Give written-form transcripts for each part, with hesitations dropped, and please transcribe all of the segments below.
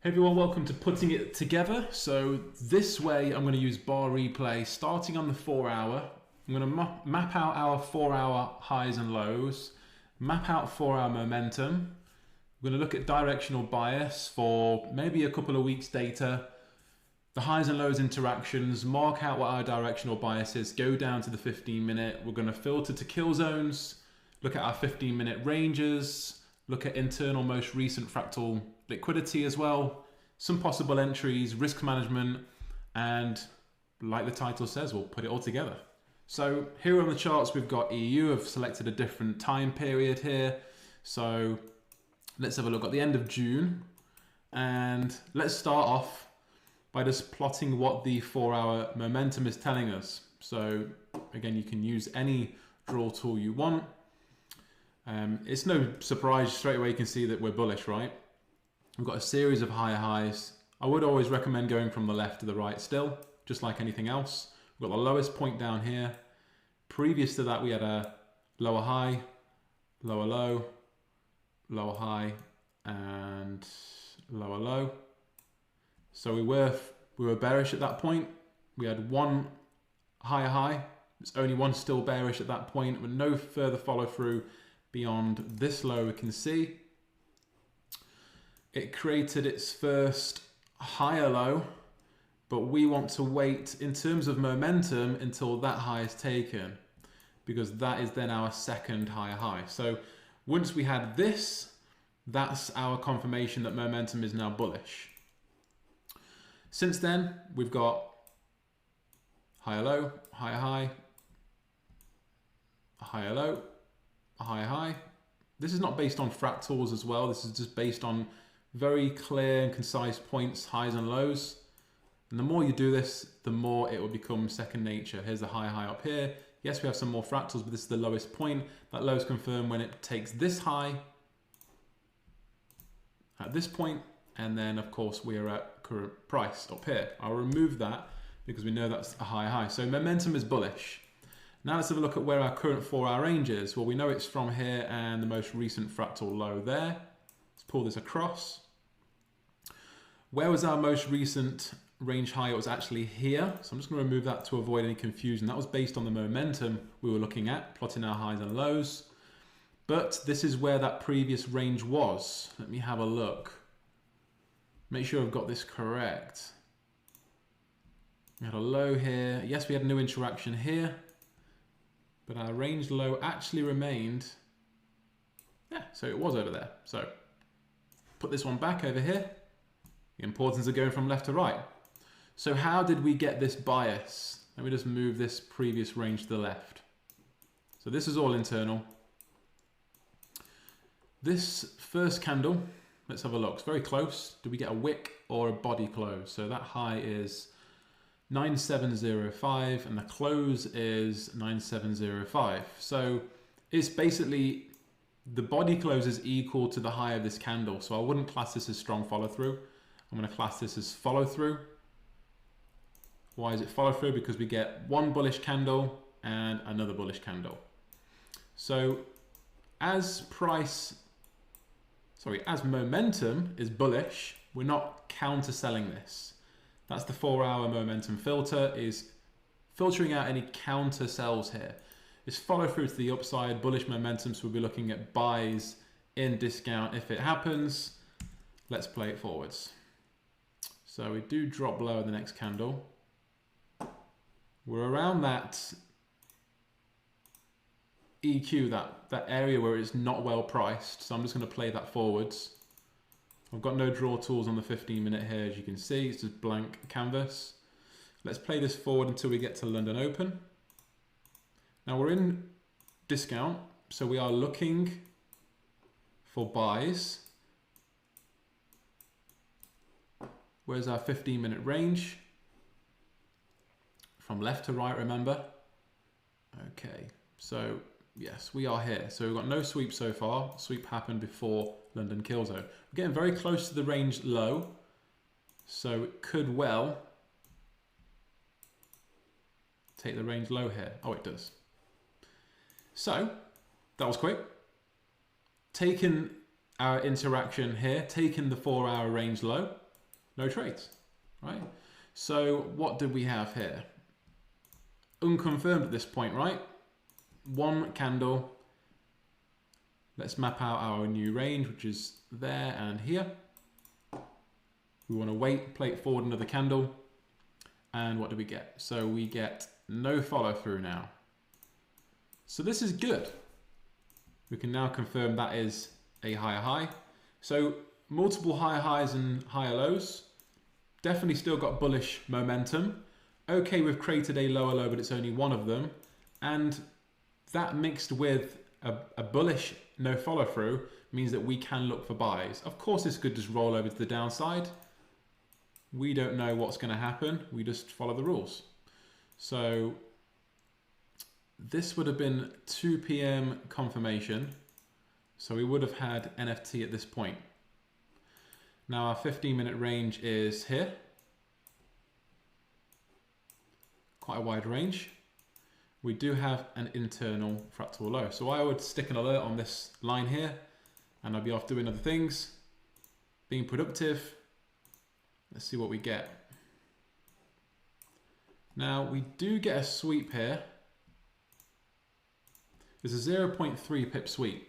Hey everyone, welcome to Putting It Together. So this way I'm going to use bar replay starting on the 4 hour. I'm going to map out our 4 hour highs and lows, map out 4 hour momentum. We're going to look at directional bias for maybe a couple of weeks data, the highs and lows interactions, mark out what our directional bias is, go down to the 15 minute. We're going to filter to kill zones, look at our 15 minute ranges, look at internal most recent fractal liquidity as well, some possible entries, risk management, and like the title says, we'll put it all together. So here on the charts, we've got EU. I've selected a different time period here. So let's have a look at the end of June. And let's start off by just plotting what the 4 hour momentum is telling us. So again, you can use any draw tool you want. It's no surprise, straight away you can see that we're bullish, right? We've got a series of higher highs. I would always recommend going from the left to the right still, just like anything else. We've got the lowest point down here. Previous to that, we had a lower high, lower low, lower high, and lower low. So we were bearish at that point. We had one higher high. There's only one still bearish at that point, with no further follow through beyond this low we can see. It created its first higher low, but we want to wait in terms of momentum until that high is taken, because that is then our second higher high. So once we had this, that's our confirmation that momentum is now bullish. Since then, we've got higher low, higher high, a higher low, a higher high. This is not based on fractals as well. This is just based on very clear and concise points, highs and lows. And the more you do this, the more it will become second nature. Here's the high up here. Yes, we have some more fractals, but this is the lowest point. That low is confirmed when it takes this high at this point, and then of course we are at current price up here. I'll remove that because we know that's a high. So momentum is bullish. Now let's have a look at where our current 4 hour range is. Well, we know it's from here and the most recent fractal low there. Let's pull this across. Where was our most recent range high? It was actually here. So I'm just going to remove that to avoid any confusion. That was based on the momentum we were looking at, plotting our highs and lows. But this is where that previous range was. Let me have a look. Make sure I've got this correct. We had a low here. Yes, we had a new interaction here, but our range low actually remained. Yeah, so it was over there. So put this one back over here. The importance of going from left to right. So how did we get this bias? Let me just move this previous range to the left. So this is all internal. This first candle, let's have a look. It's very close. Did we get a wick or a body close? So that high is 9705 and the close is 9705. So it's basically the body close is equal to the high of this candle. So I wouldn't class this as strong follow through. I'm going to class this as follow through. Why is it follow through? Because we get one bullish candle and another bullish candle. So as momentum is bullish, we're not counter selling this. That's the 4 hour momentum filter, is filtering out any counter sells here. It's follow through to the upside, bullish momentum, so we'll be looking at buys in discount if it happens. Let's play it forwards. So we do drop lower the next candle. We're around that EQ, that area where it's not well priced. So I'm just going to play that forwards. I've got no draw tools on the 15 minute here, as you can see. It's just blank canvas. Let's play this forward until we get to London Open. Now we're in discount, so we are looking for buys. Where's our 15 minute range? From left to right, remember? Okay, so yes, we are here. So we've got no sweep so far. Sweep happened before London Kill Zone. We're getting very close to the range low, so it could well take the range low here. Oh, it does. So that was quick. Taking our interaction here, taking the 4 hour range low, no trades, right? So what do we have here? Unconfirmed at this point, right? One candle. Let's map out our new range, which is there and here. We want to wait, play it forward another candle. And what do we get? So we get no follow through now. So this is good. We can now confirm that is a higher high. So multiple higher highs and higher lows. Definitely still got bullish momentum. Okay, we've created a lower low, but it's only one of them. And that mixed with a bullish no follow through means that we can look for buys. Of course, this could just roll over to the downside. We don't know what's going to happen. We just follow the rules. So this would have been 2 p.m. confirmation. So we would have had NFT at this point. Now our 15-minute range is here. Quite a wide range. We do have an internal fractal low. So I would stick an alert on this line here and I'll be off doing other things, being productive. Let's see what we get. Now we do get a sweep here. There's a 0.3 pip sweep.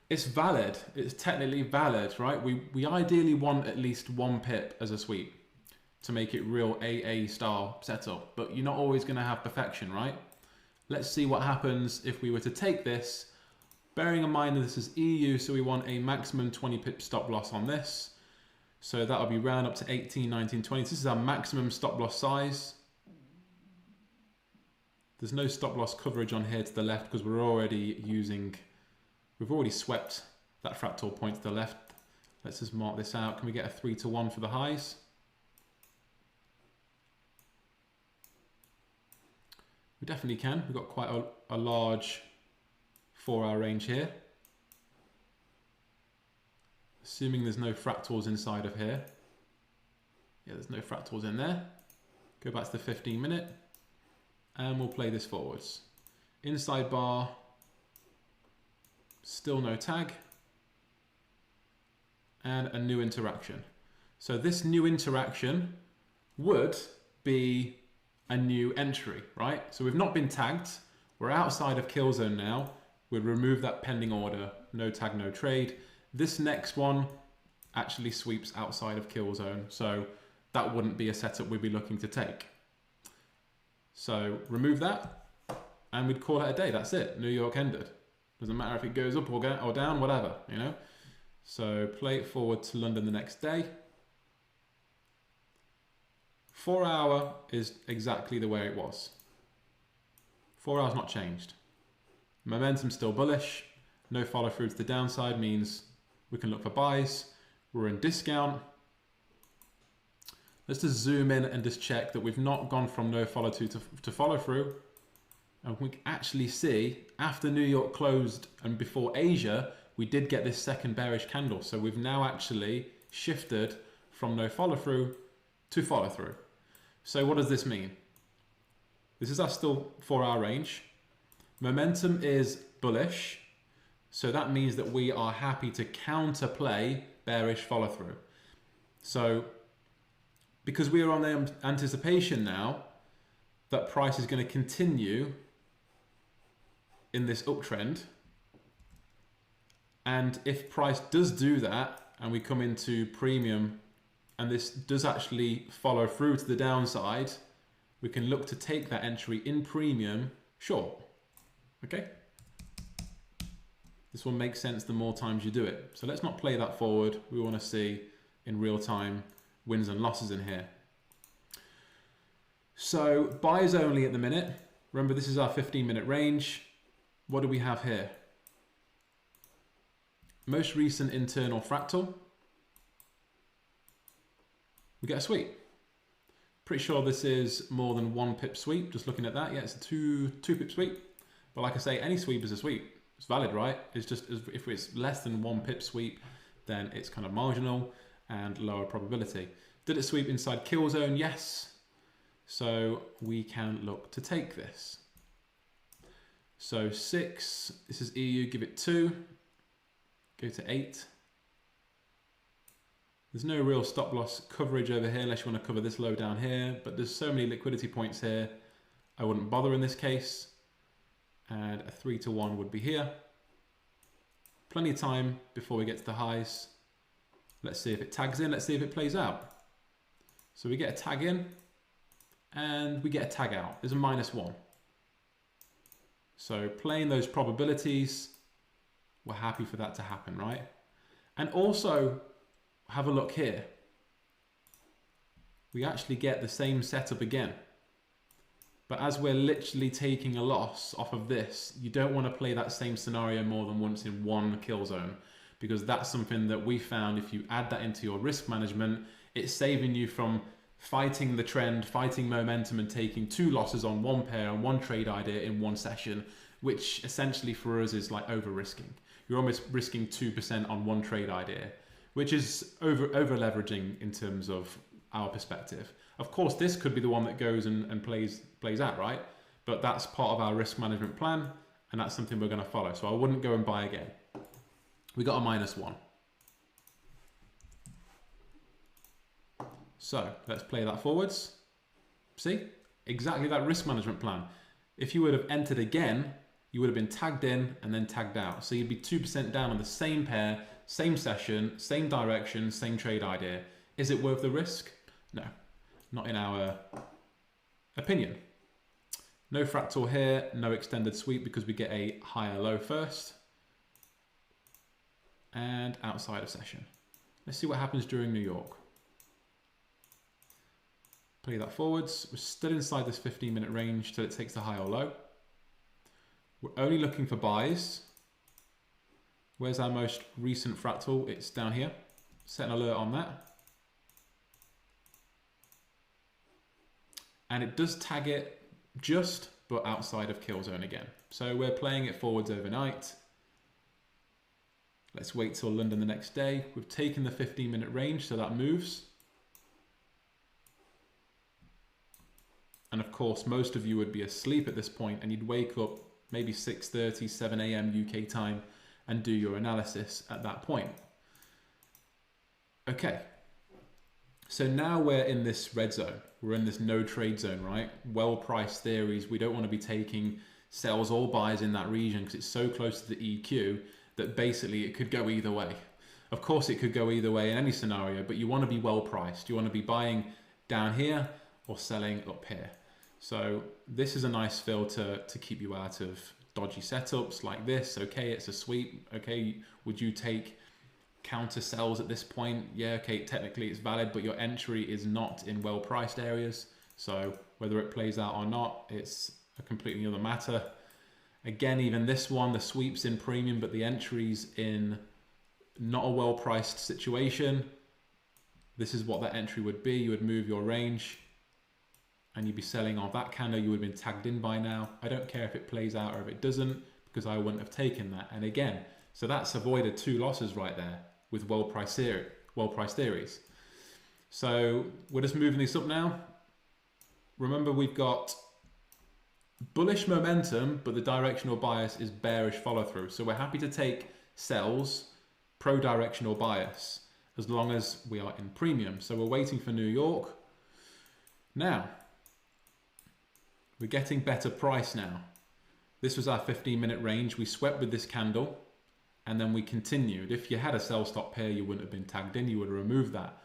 It's valid, it's technically valid, right? We ideally want at least 1 pip as a sweep to make it real AA style setup, but you're not always gonna have perfection, right? Let's see what happens if we were to take this, bearing in mind that this is EU, so we want a maximum 20 pip stop loss on this. So that'll be round up to 18, 19, 20. This is our maximum stop loss size. There's no stop loss coverage on here to the left because we're already using, we've already swept that fractal point to the left. Let's just mark this out. Can we get a 3-to-1 for the highs? We definitely can. We've got quite a large 4-hour range here. Assuming there's no fractals inside of here. Yeah, there's no fractals in there. Go back to the 15-minute. And we'll play this forwards. Inside bar. Still no tag. And a new interaction. So this new interaction would be a new entry, right? So we've not been tagged. We're outside of kill zone now. We'll remove that pending order. No tag, no trade. This next one actually sweeps outside of kill zone. So that wouldn't be a setup we'd be looking to take. So remove that and we'd call it a day. That's it. New York ended. Doesn't matter if it goes up or down, whatever, you know? So play it forward to London the next day. 4 hour is exactly the way it was. 4 hours not changed. Momentum still bullish. No follow through to the downside means we can look for buys. We're in discount. Let's just zoom in and just check that we've not gone from no follow through to follow through. And we can actually see after New York closed and before Asia, we did get this second bearish candle. So we've now actually shifted from no follow through to follow through. So what does this mean? This is our still 4 hour range. Momentum is bullish. So that means that we are happy to counterplay bearish follow through. So because we are on the anticipation now that price is going to continue in this uptrend. And if price does do that and we come into premium and this does actually follow through to the downside, we can look to take that entry in premium short. Okay? This will make sense the more times you do it. So let's not play that forward. We want to see in real time wins and losses in here. So buys only at the minute. Remember, this is our 15-minute range. What do we have here? Most recent internal fractal. We get a sweep. Pretty sure this is more than 1 pip sweep. Just looking at that, yeah, it's a two pip sweep. But like I say, any sweep is a sweep. It's valid, right? It's just if it's less than 1 pip sweep, then it's kind of marginal and lower probability. Did it sweep inside kill zone? Yes. So we can look to take this. So 6, this is EU, give it 2, go to 8. There's no real stop loss coverage over here unless you want to cover this low down here, but there's so many liquidity points here, I wouldn't bother in this case. And a 3 to 1 would be here. Plenty of time before we get to the highs. Let's see if it tags in, let's see if it plays out. So we get a tag in and we get a tag out. There's a -1. So playing those probabilities, we're happy for that to happen, right? And also have a look here. We actually get the same setup again. But as we're literally taking a loss off of this, you don't want to play that same scenario more than once in one kill zone, because that's something that we found if you add that into your risk management, it's saving you from fighting the trend, fighting momentum and taking 2 losses on one pair and one trade idea in one session, which essentially for us is like over risking. You're almost risking 2% on one trade idea, which is over leveraging in terms of our perspective. Of course, this could be the one that goes and plays out, right? But that's part of our risk management plan, and that's something we're going to follow. So I wouldn't go and buy again. We got a -1. So let's play that forwards. See, exactly that risk management plan. If you would have entered again, you would have been tagged in and then tagged out. So you'd be 2% down on the same pair, same session, same direction, same trade idea. Is it worth the risk? No, not in our opinion. No fractal here, no extended sweep because we get a higher low first. And outside of session. Let's see what happens during New York. Play that forwards. We're still inside this 15-minute range till it takes the high or low. We're only looking for buys. Where's our most recent fractal? It's down here. Set an alert on that. And it does tag it just, but outside of kill zone again. So we're playing it forwards overnight. Let's wait till London the next day. We've taken the 15-minute range, so that moves. And of course, most of you would be asleep at this point and you'd wake up maybe 6:30, 7 a.m. UK time and do your analysis at that point. Okay, so now we're in this red zone. We're in this no trade zone, right? Well-priced theories. We don't want to be taking sells or buys in that region because it's so close to the EQ that basically it could go either way. Of course, it could go either way in any scenario, but you want to be well-priced. You want to be buying down here or selling up here. So this is a nice filter to keep you out of dodgy setups like this. Okay, it's a sweep. Okay, would you take counter sells at this point? Yeah, okay, technically it's valid, but your entry is not in well-priced areas. So whether it plays out or not, it's a completely other matter. Again, even this one, the sweep's in premium, but the entry's in not a well-priced situation. This is what that entry would be. You would move your range and you'd be selling off that candle. You would have been tagged in by now. I don't care if it plays out or if it doesn't, because I wouldn't have taken that. And again, so that's avoided 2 losses right there with well-priced theories. So we're just moving this up now. Remember, we've got bullish momentum, but the directional bias is bearish follow through. So we're happy to take sells, pro-directional bias, as long as we are in premium. So we're waiting for New York. Now, we're getting better price now. This was our 15-minute range. We swept with this candle and then we continued. If you had a sell stop pair, you wouldn't have been tagged in. You would have removed that.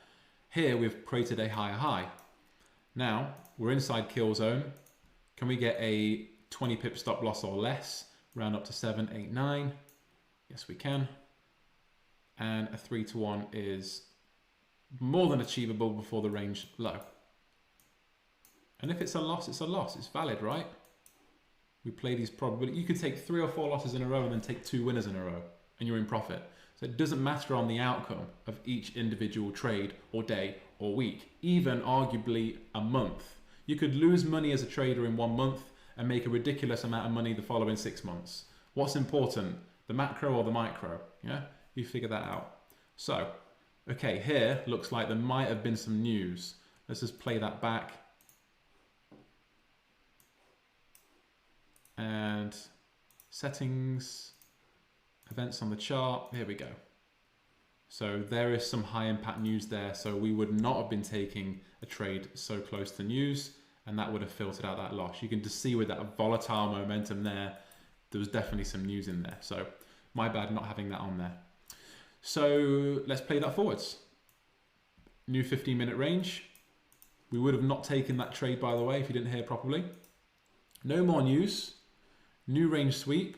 Here we've created a higher high. Now we're inside kill zone. Can we get a 20 pip stop loss or less? Round up to 7, 8, 9. Yes, we can. And a 3 to 1 is more than achievable before the range low. And if it's a loss, it's a loss. It's valid, right? We play these probabilities. You could take 3 or 4 losses in a row and then take 2 winners in a row and you're in profit. So it doesn't matter on the outcome of each individual trade or day or week, even arguably a month. You could lose money as a trader in 1 month and make a ridiculous amount of money the following 6 months. What's important? The macro or the micro? Yeah, you figure that out. So, okay, here looks like there might have been some news. Let's just play that back. And settings, events on the chart, here we go. So there is some high impact news there. So we would not have been taking a trade so close to news, and that would have filtered out that loss. You can just see with that volatile momentum there was definitely some news in there. So my bad not having that on there. So let's play that forwards. New 15-minute range. We would have not taken that trade, by the way, if you didn't hear properly. No more news. New range sweep.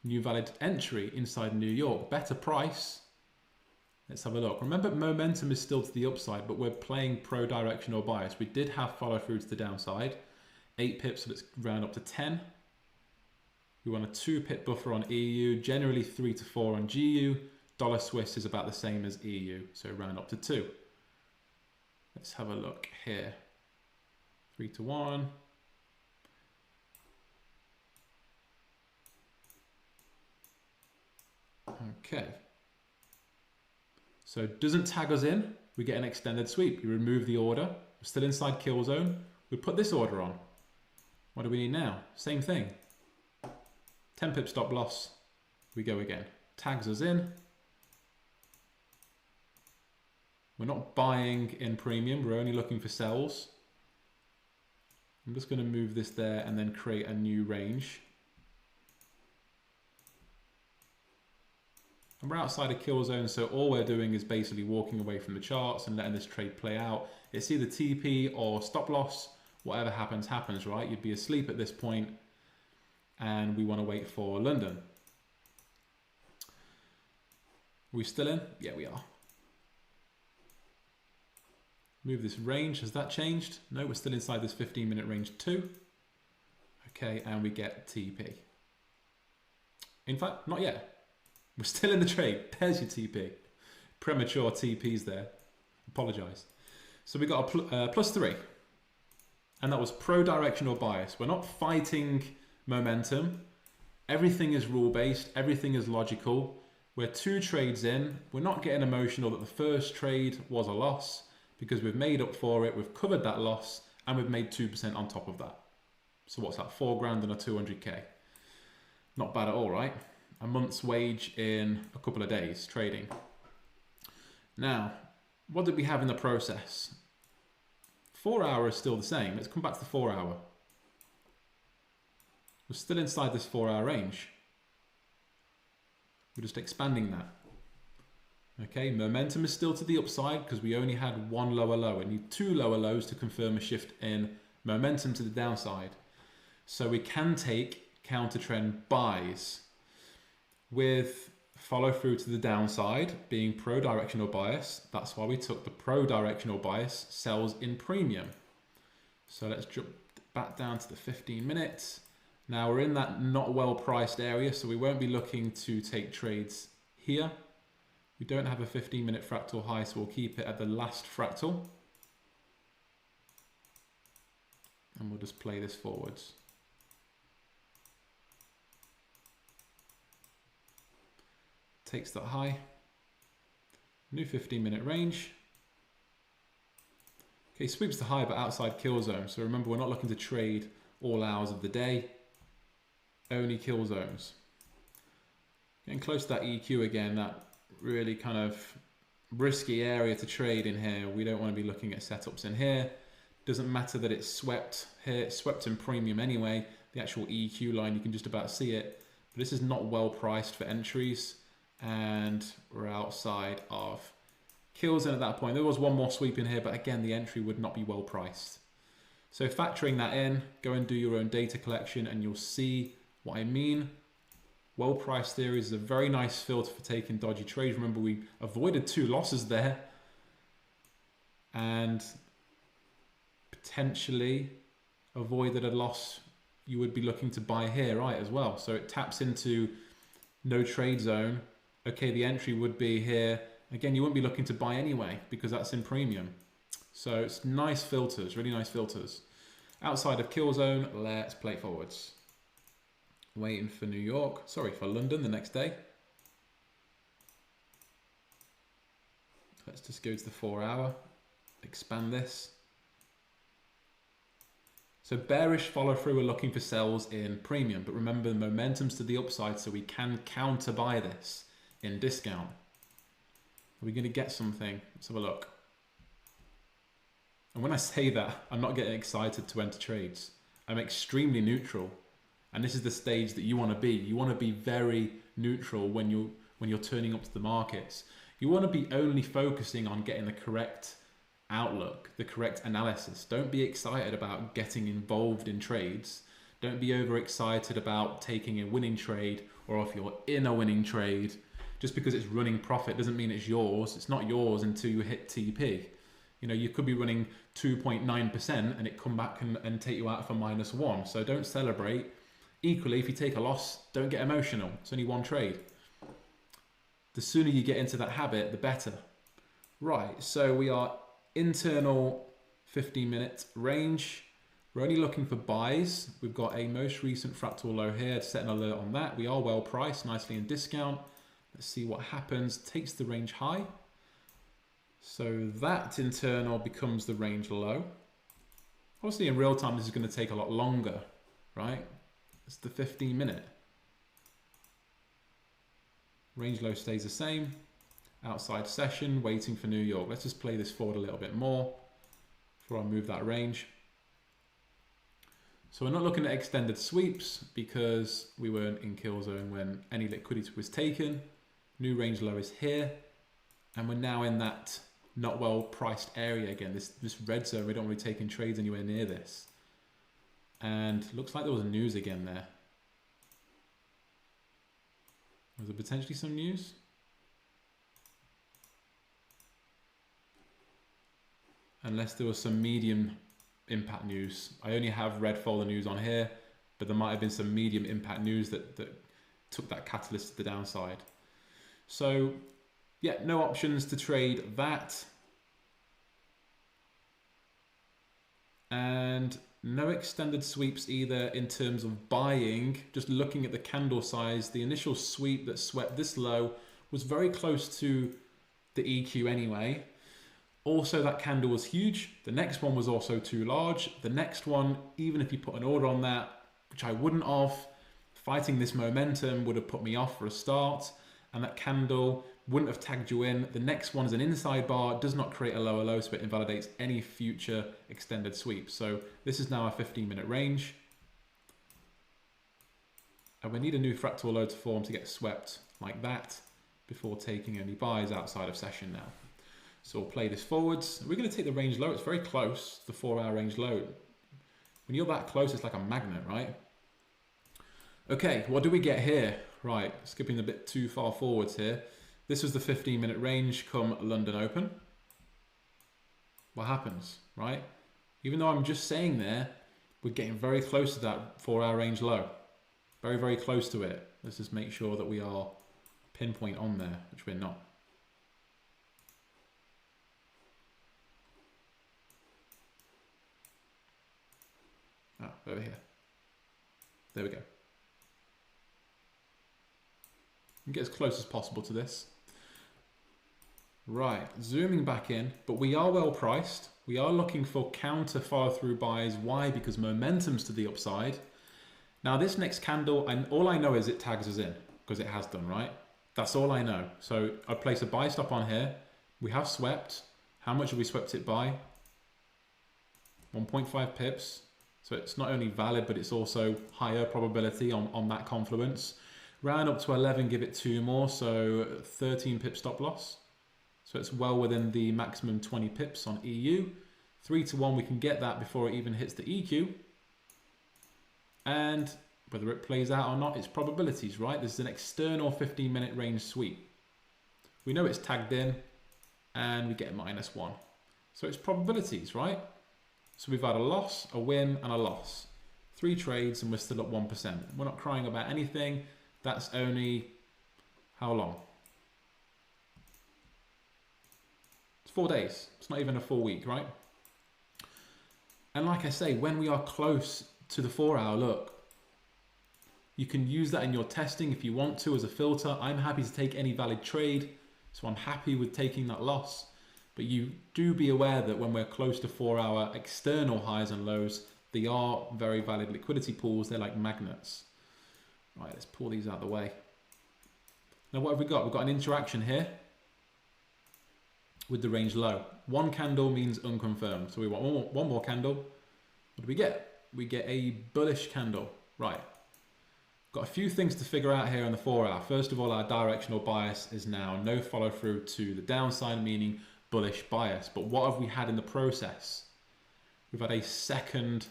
New valid entry inside New York. Better price. Let's have a look. Remember, momentum is still to the upside, but we're playing pro-directional bias. We did have follow through to the downside. 8 pips, so let's round up to 10. We want a 2 pip buffer on EU, generally 3 to 4 on GU. Dollar Swiss is about the same as EU, so round up to 2. Let's have a look here. 3 to 1. Okay. So it doesn't tag us in. We get an extended sweep. We remove the order. We're still inside kill zone. We put this order on. What do we need now? Same thing. 10 pip stop loss. We go again. Tags us in. We're not buying in premium. We're only looking for sells. I'm just going to move this there and then create a new range. And we're outside of kill zone, so all we're doing is basically walking away from the charts and letting this trade play out. It's either TP or stop loss. Whatever happens, happens, right? You'd be asleep at this point, and we want to wait for London. Are we still in? Yeah, we are. Move this range. Has that changed? No, we're still inside this 15-minute range too. Okay, and we get TP. In fact, not yet. We're still in the trade. There's your TP. Premature TPs there. Apologise. So we got a +3. And that was pro-directional bias. We're not fighting momentum. Everything is rule-based. Everything is logical. We're 2 trades in. We're not getting emotional that the first trade was a loss because we've made up for it. We've covered that loss and we've made 2% on top of that. So what's that? 4 grand and a 200k. Not bad at all, right? A month's wage in a couple of days trading. Now, what did we have in the process? 4 hour is still the same. Let's come back to the 4 hour. We're still inside this 4 hour range. We're just expanding that. Okay, momentum is still to the upside because we only had 1 lower low. We need 2 lower lows to confirm a shift in momentum to the downside. So we can take counter trend buys with follow through to the downside being pro-directional bias. That's why we took the pro-directional bias sells in premium. So let's jump back down to the 15 minutes. Now we're in that not well priced area, so we won't be looking to take trades here. We don't have a 15-minute fractal high, so we'll keep it at the last fractal. And we'll just play this forwards. Takes that high. New 15-minute range. Okay, sweeps the high but outside kill zone. So remember, we're not looking to trade all hours of the day. Only kill zones. Getting close to that EQ again, that really kind of risky area to trade in here. We don't want to be looking at setups in here. Doesn't matter that it's swept here, it's swept in premium anyway. The actual EQ line, you can just about see it. But this is not well priced for entries. And we're outside of kill zone at that point. There was one more sweep in here, but again, the entry would not be well priced. So factoring that in, go and do your own data collection and you'll see what I mean. Well priced theories is a very nice filter for taking dodgy trades. Remember, we avoided 2 losses there and potentially avoided a loss you would be looking to buy here, right, as well. So it taps into no trade zone. Okay, the entry would be here. Again, you wouldn't be looking to buy anyway because that's in premium. So it's nice filters, really nice filters. Outside of kill zone, let's play forwards. Waiting for New York, sorry, for London the next day. Let's just go to the 4 hour, expand this. So bearish follow through, we're looking for sells in premium, but remember the momentum's to the upside, so we can counter buy this in discount. Are we going to get something? Let's have a look. And when I say that, I'm not getting excited to enter trades. I'm extremely neutral. And this is the stage that you want to be. You want to be very neutral when you're turning up to the markets. You want to be only focusing on getting the correct outlook, the correct analysis. Don't be excited about getting involved in trades. Don't be overexcited about taking a winning trade, or if you're in a winning trade, just because it's running profit doesn't mean it's yours. It's not yours until you hit TP. You know, you could be running 2.9% and it come back and take you out for -1. So don't celebrate. Equally, if you take a loss, don't get emotional. It's only one trade. The sooner you get into that habit, the better. Right, so we are internal 15-minute range. We're only looking for buys. We've got a most recent fractal low here to set an alert on that. We are well priced, nicely in discount. Let's see what happens. Takes the range high. So that internal becomes the range low. Obviously in real time, this is going to take a lot longer, right? It's the 15-minute. Range low stays the same. Outside session, waiting for New York. Let's just play this forward a little bit more before I move that range. So we're not looking at extended sweeps because we weren't in kill zone when any liquidity was taken. New range low is here. And we're now in that not well priced area again. This red zone, we don't really taking trades anywhere near this. And looks like there was news again there. Was there potentially some news? Unless there was some medium impact news. I only have red folder news on here, but there might have been some medium impact news that took that catalyst to the downside. So yeah, no options to trade that. And no extended sweeps either in terms of buying. Just looking at the candle size, the initial sweep that swept this low was very close to the EQ anyway. Also, that candle was huge. The next one was also too large. The next one, even if you put an order on that, which I wouldn't have, fighting this momentum would have put me off for a start. And that candle wouldn't have tagged you in. The next one is an inside bar, does not create a lower low, so it invalidates any future extended sweep. So this is now a 15-minute range. And we need a new fractal low to form to get swept like that before taking any buys outside of session now. So we'll play this forwards. We're going to take the range low. It's very close, the 4-hour range low. When you're that close, it's like a magnet, right? Okay, what do we get here? Right, skipping a bit too far forwards here. This was the 15-minute range come London Open. What happens, right? Even though I'm just saying there, we're getting very close to that 4-hour range low. Very, very close to it. Let's just make sure that we are pinpoint on there, which we're not. Oh, over here. There we go. And get as close as possible to this. Right, zooming back in, but we are well priced. We are looking for counter follow through buys. Why? Because momentum's to the upside. Now this next candle, and all I know is it tags us in because it has done, right? That's all I know. So I'd place a buy stop on here. We have swept. How much have we swept it by? 1.5 pips. So it's not only valid, but it's also higher probability on that confluence. Round up to 11, give it 2 more, so 13 pip stop loss. So it's well within the maximum 20 pips on EU. 3 to 1, we can get that before it even hits the EQ. And whether it plays out or not, it's probabilities, right? This is an external 15-minute range sweep. We know it's tagged in, and we get -1. So it's probabilities, right? So we've had a loss, a win, and a loss. 3 trades, and we're still at 1%. We're not crying about anything. That's only, how long? It's 4 days. It's not even a full week, right? And like I say, when we are close to the 4-hour, look, you can use that in your testing if you want to as a filter. I'm happy to take any valid trade, so I'm happy with taking that loss. But you do be aware that when we're close to 4-hour external highs and lows, they are very valid liquidity pools. They're like magnets. Right, let's pull these out of the way. Now what have we got? We've got an interaction here. with the range low. One candle means unconfirmed. So we want one more candle. What do we get? We get a bullish candle. Right. Got a few things to figure out here on the 4 hour. First of all, our directional bias is now no follow through to the downside, meaning bullish bias. But what have we had in the process? We've had a second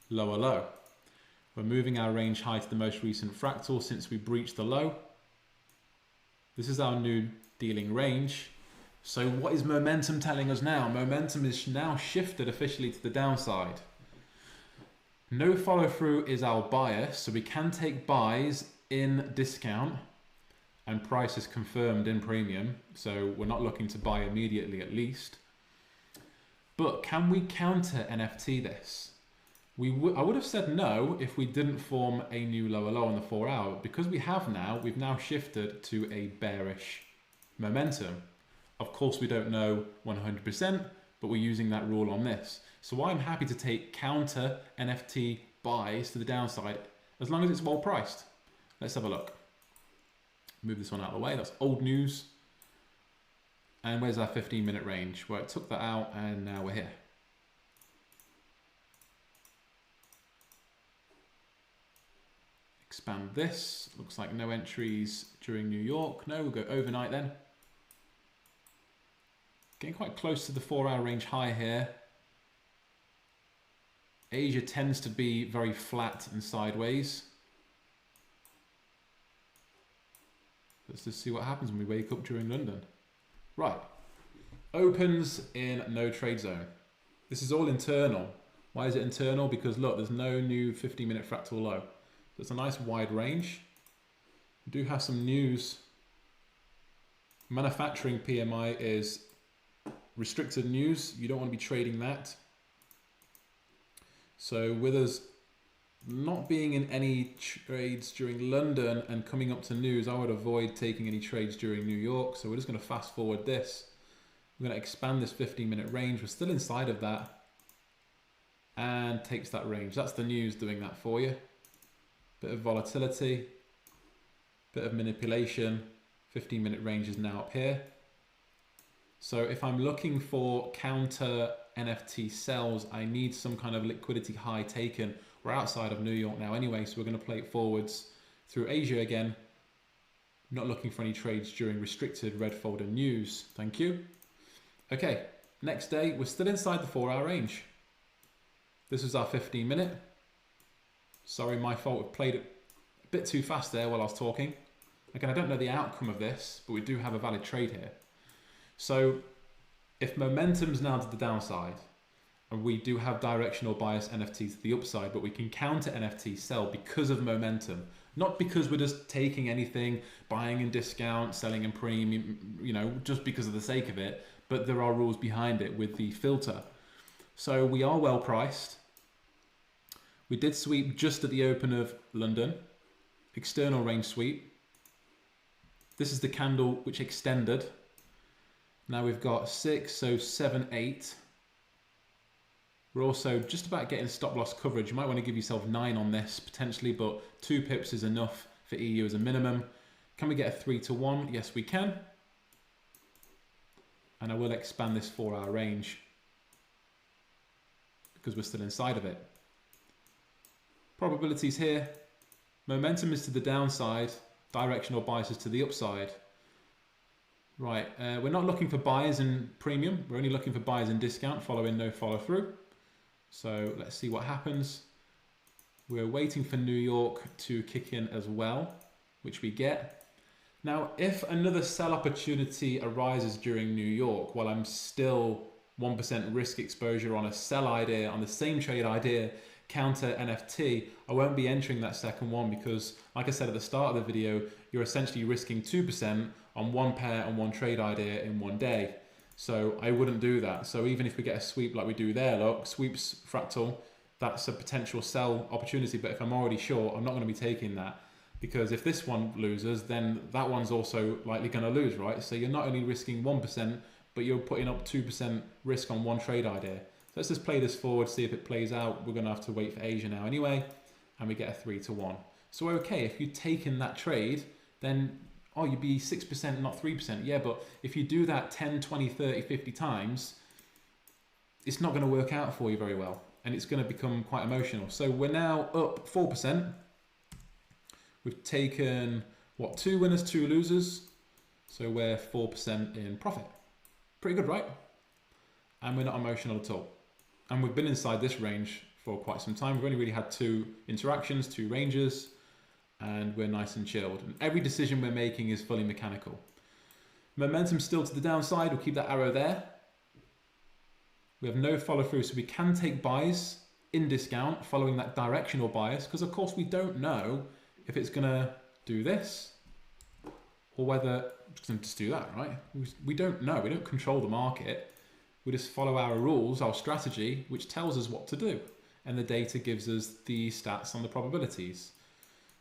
lower low. We're moving our range high to the most recent fractal since we breached the low. This is our new dealing range. So what is momentum telling us now? Momentum is now shifted officially to the downside. No follow through is our bias, so we can take buys in discount and price is confirmed in premium. So we're not looking to buy immediately at least. But can we counter NFT this? I would have said no if we didn't form a new lower low on the 4 hour. Because we have now, we've now shifted to a bearish momentum. Of course, we don't know 100%, but we're using that rule on this. So I'm happy to take counter NFT buys to the downside as long as it's well priced. Let's have a look. Move this one out of the way. That's old news. And where's our 15-minute range? Well, it took that out and now we're here. Expand this. Looks like no entries during New York. No, we'll go overnight then. Getting quite close to the 4 hour range high here. Asia tends to be very flat and sideways. Let's just see what happens when we wake up during London. Right. Opens in no trade zone. This is all internal. Why is it internal? Because look, there's no new 50-minute fractal low. So it's a nice wide range. We do have some news. Manufacturing PMI is restricted news. You don't want to be trading that. So with us not being in any trades during London and coming up to news, I would avoid taking any trades during New York. So we're just going to fast forward this. We're going to expand this 15-minute range. We're still inside of that. And takes that range. That's the news doing that for you. Bit of volatility. Bit of manipulation. 15-minute range is now up here. So if I'm looking for counter NFT sells, I need some kind of liquidity high taken. We're outside of New York now anyway, so we're going to play it forwards through Asia again. Not looking for any trades during restricted red folder news. Thank you. Okay, next day, we're still inside the 4 hour range. This is our 15-minute. Sorry, my fault. We played it a bit too fast there while I was talking. Again, I don't know the outcome of this, but we do have a valid trade here. So if momentum's now to the downside, and we do have directional bias NFT to the upside, but we can counter NFT sell because of momentum, not because we're just taking anything, buying in discount, selling in premium, you know, just because of the sake of it, but there are rules behind it with the filter. So we are well priced. We did sweep just at the open of London, external range sweep. This is the candle which extended. Now we've got 6, so 7, 8. We're also just about getting stop loss coverage. You might want to give yourself 9 on this potentially, but 2 pips is enough for EU as a minimum. Can we get a 3 to 1? Yes, we can. And I will expand this 4 hour range because we're still inside of it. Probabilities here. Momentum is to the downside. Directional bias is to the upside. Right, we're not looking for buyers in premium. We're only looking for buyers in discount following no follow through. So let's see what happens. We're waiting for New York to kick in as well, which we get. Now, if another sell opportunity arises during New York, while I'm still 1% risk exposure on a sell idea, on the same trade idea, counter NFT, I won't be entering that second one because, like I said at the start of the video, you're essentially risking 2% on one pair and one trade idea in one day. So I wouldn't do that. So even if we get a sweep like we do there, look, sweeps fractal, that's a potential sell opportunity. But if I'm already short, I'm not going to be taking that, because if this one loses, then that one's also likely going to lose, right? So you're not only risking 1%, but you're putting up 2% risk on one trade idea. So let's just play this forward, see if it plays out. We're going to have to wait for Asia now anyway, and we get a 3 to 1. So okay, if you've taken that trade, then oh, you'd be 6%, not 3%. Yeah, but if you do that 10, 20, 30, 50 times, it's not going to work out for you very well. And it's going to become quite emotional. So we're now up 4%. We've taken, what, 2 winners, 2 losers. So we're 4% in profit. Pretty good, right? And we're not emotional at all. And we've been inside this range for quite some time. We've only really had 2 interactions, 2 ranges, and we're nice and chilled. And every decision we're making is fully mechanical. Momentum still to the downside. We'll keep that arrow there. We have no follow through, so we can take buys in discount following that directional bias, because of course we don't know if it's gonna do this or whether it's gonna just do that, right? We don't know, we don't control the market. We just follow our rules, our strategy, which tells us what to do. And the data gives us the stats on the probabilities.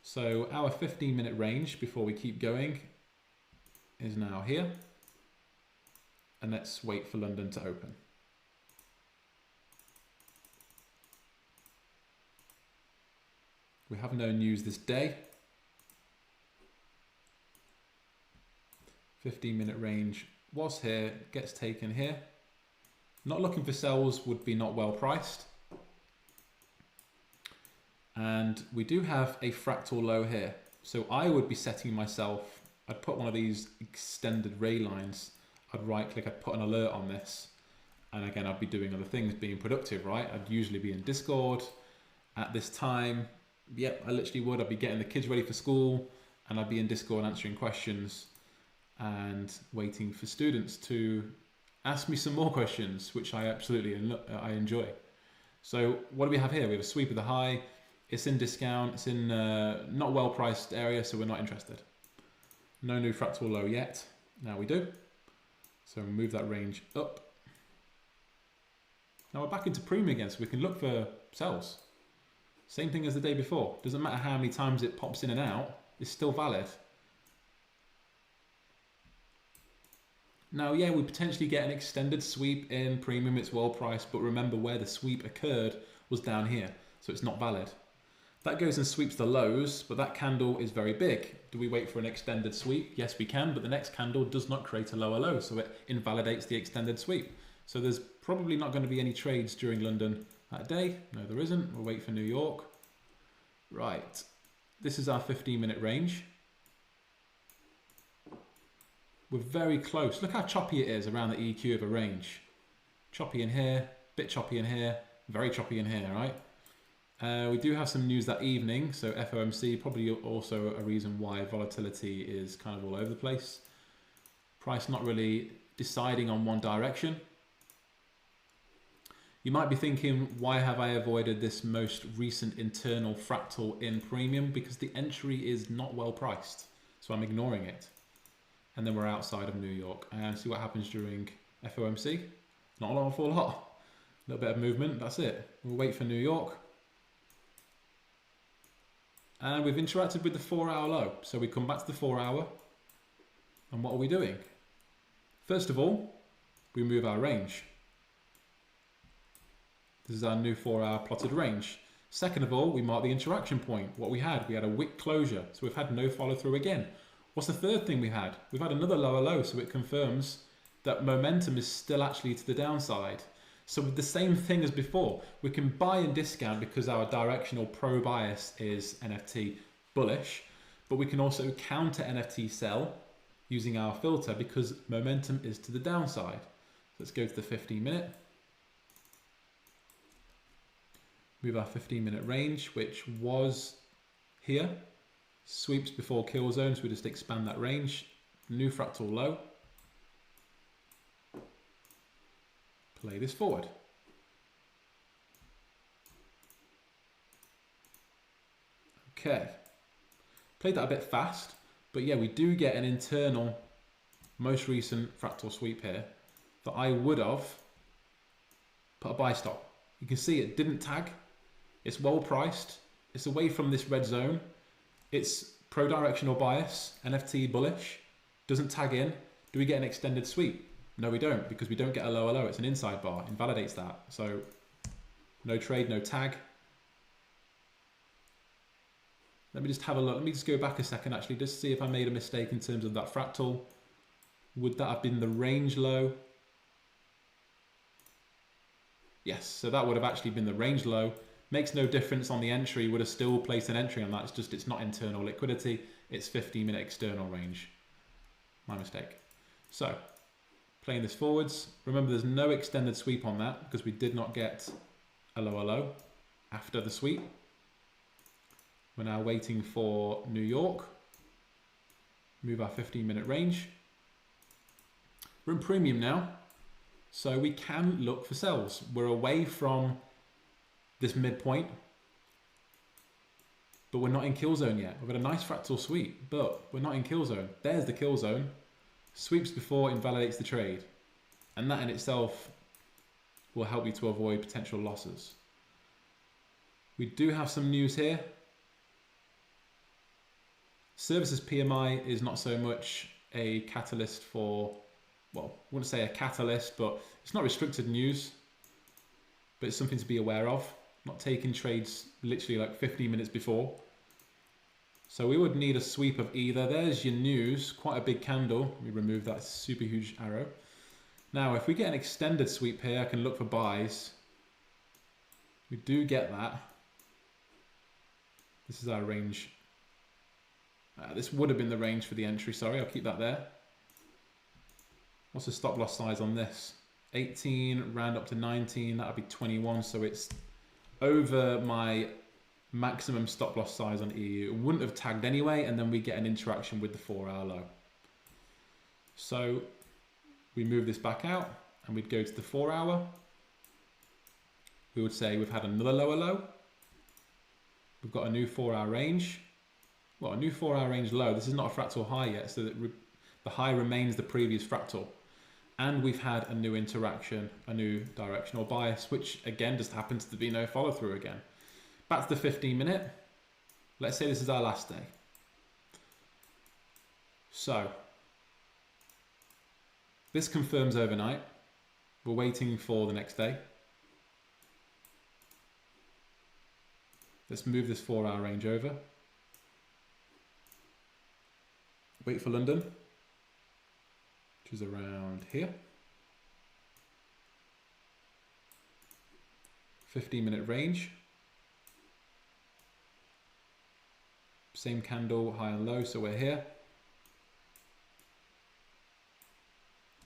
So our 15-minute range before we keep going is now here. And let's wait for London to open. We have no news this day. 15-minute range was here, gets taken here. Not looking for sells would be not well priced. And we do have a fractal low here. So I would be setting myself, I'd put one of these extended ray lines. I'd right click, I'd put an alert on this. And again, I'd be doing other things, being productive, right? I'd usually be in Discord at this time. Yep, I literally would. I'd be getting the kids ready for school and I'd be in Discord answering questions and waiting for students to ask me some more questions, which I absolutely enjoy. So what do we have here? We have a sweep of the high. It's in discount. It's in not well priced area, so we're not interested. No new fractal low yet. Now we do. So move that range up. Now we're back into premium again, so we can look for sells. Same thing as the day before. Doesn't matter how many times it pops in and out, it's still valid. Now, yeah, we potentially get an extended sweep in premium, it's well priced, but remember where the sweep occurred was down here, so it's not valid. That goes and sweeps the lows, but that candle is very big. Do we wait for an extended sweep? Yes, we can, but the next candle does not create a lower low, so it invalidates the extended sweep. So there's probably not going to be any trades during London that day. No, there isn't. We'll wait for New York. Right. This is our 15-minute range. We're very close. Look how choppy it is around the EQ of a range. Choppy in here, bit choppy in here, very choppy in here, right? We do have some news that evening, so FOMC, probably also a reason why volatility is kind of all over the place. Price not really deciding on one direction. You might be thinking, why have I avoided this most recent internal fractal in premium? Because the entry is not well priced, so I'm ignoring it. And then we're outside of New York and see what happens during FOMC. Not an awful lot. A little bit of movement, that's it. We'll wait for New York. And we've interacted with the 4-hour low. So we come back to the 4-hour. And what are we doing? First of all, we move our range. This is our new 4-hour plotted range. Second of all, we mark the interaction point. What we had a wick closure. So we've had no follow through again. What's the third thing we had? We've had another lower low, so it confirms that momentum is still actually to the downside. So with the same thing as before, we can buy and discount because our directional pro bias is NFT bullish, but we can also counter NFT sell using our filter because momentum is to the downside. Let's go to the 15-minute. Move our 15-minute range, which was here. Sweeps before kill zone, so we just expand that range. New fractal low. Play this forward. Okay. Played that a bit fast, but yeah, we do get an internal, most recent fractal sweep here that I would have put a buy stop. You can see it didn't tag. It's well priced. It's away from this red zone. It's pro-directional bias, NFT bullish, doesn't tag in. Do we get an extended sweep? No, we don't, because we don't get a lower low. It's an inside bar, invalidates that. So no trade, no tag. Let me just have a look. Let me just go back a second actually, just to see if I made a mistake in terms of that fractal. Would that have been the range low? Yes, so that would have actually been the range low. Makes no difference on the entry, would have still placed an entry on that. It's just, it's not internal liquidity, it's 15-minute external range. My mistake. So, playing this forwards. Remember there's no extended sweep on that because we did not get a lower low after the sweep. We're now waiting for New York. Move our 15-minute range. We're in premium now, so we can look for sells. We're away from this midpoint, but we're not in kill zone yet. We've got a nice fractal sweep, but we're not in kill zone. There's the kill zone. Sweeps before invalidates the trade, and that in itself will help you to avoid potential losses. We do have some news here. Services PMI is not so much a catalyst for, well, I wouldn't say a catalyst, but it's not restricted news, but it's something to be aware of. Not taking trades literally like 15 minutes before. So we would need a sweep of either. There's your news, quite a big candle. We remove that super huge arrow. Now, if we get an extended sweep here, I can look for buys. We do get that. This is our range. This would have been the range for the entry, sorry, I'll keep that there. What's the stop loss size on this? 18, round up to 19, that would be 21, so it's over my maximum stop loss size on EU. It wouldn't have tagged anyway, and then we get an interaction with the 4-hour low. So we move this back out, and we'd go to the 4-hour. We would say we've had another lower low. We've got a new 4-hour range. Well, a new 4-hour range low. This is not a fractal high yet, so that the high remains the previous fractal. And we've had a new interaction, a new directional bias, which again just happens to be no follow through again. Back to the 15-minute. Let's say this is our last day. So this confirms overnight. We're waiting for the next day. Let's move this 4-hour range over. Wait for London, which is around here. 15-minute range. Same candle, high and low, so we're here.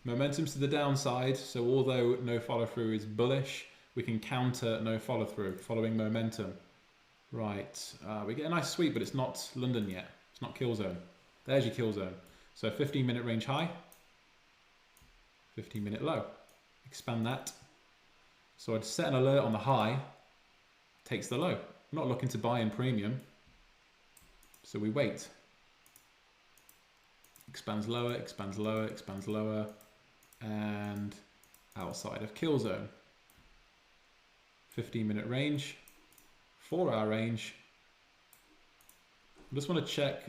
Momentum's to the downside, so although no follow through is bullish, we can counter no follow through, following momentum. Right, we get a nice sweep, but it's not London yet. It's not kill zone. There's your kill zone. So 15-minute range high, 15-minute low. Expand that. So I'd set an alert on the high, takes the low. I'm not looking to buy in premium, so we wait. Expands lower, expands lower, expands lower, and outside of kill zone. 15-minute range, 4-hour range. I just want to check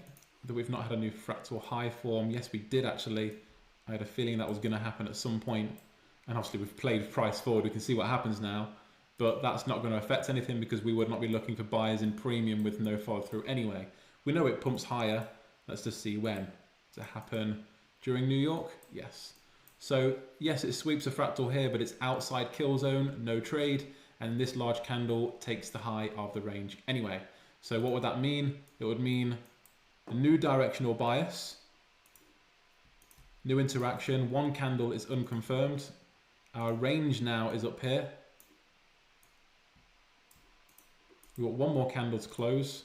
that we've not had a new fractal high form. Yes, we did actually. I had a feeling that was going to happen at some point, and obviously we've played price forward. We can see what happens now, but that's not going to affect anything because we would not be looking for buyers in premium with no follow through anyway. We know it pumps higher. Let's just see when. Does it happen during New York? Yes. So yes, it sweeps a fractal here, but it's outside kill zone, no trade, and this large candle takes the high of the range anyway. So what would that mean? It would mean a new directional bias, new interaction, one candle is unconfirmed. Our range now is up here. We've got one more candle to close,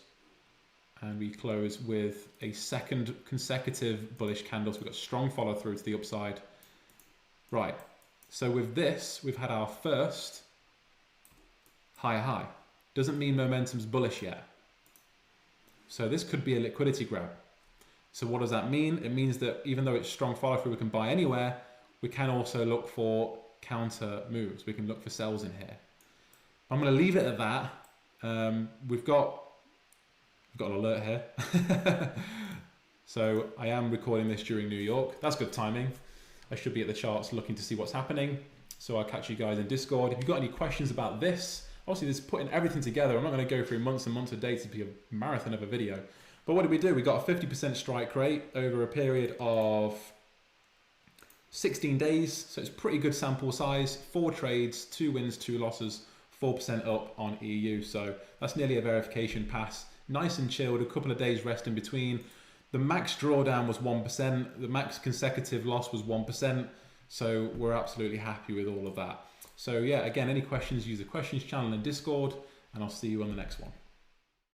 and we close with a second consecutive bullish candle. So we've got strong follow through to the upside. Right, so with this, we've had our first higher high. Doesn't mean momentum's bullish yet. So this could be a liquidity grab. So what does that mean? It means that even though it's strong follow through, we can buy anywhere, we can also look for counter moves. We can look for sells in here. I'm going to leave it at that. We've got an alert here. So I am recording this during New York. That's good timing. I should be at the charts looking to see what's happening. So I'll catch you guys in Discord. If you've got any questions about this, Obviously, this putting everything together. I'm not going to go through months and months of data to be a marathon of a video. But what did we do? We got a 50% strike rate over a period of 16 days. So it's pretty good sample size. 4 trades, 2 wins, 2 losses, 4% up on EU. So that's nearly a verification pass. Nice and chilled, a couple of days rest in between. The max drawdown was 1%. The max consecutive loss was 1%. So we're absolutely happy with all of that. So yeah, again, any questions, use the questions channel in Discord, and I'll see you on the next one.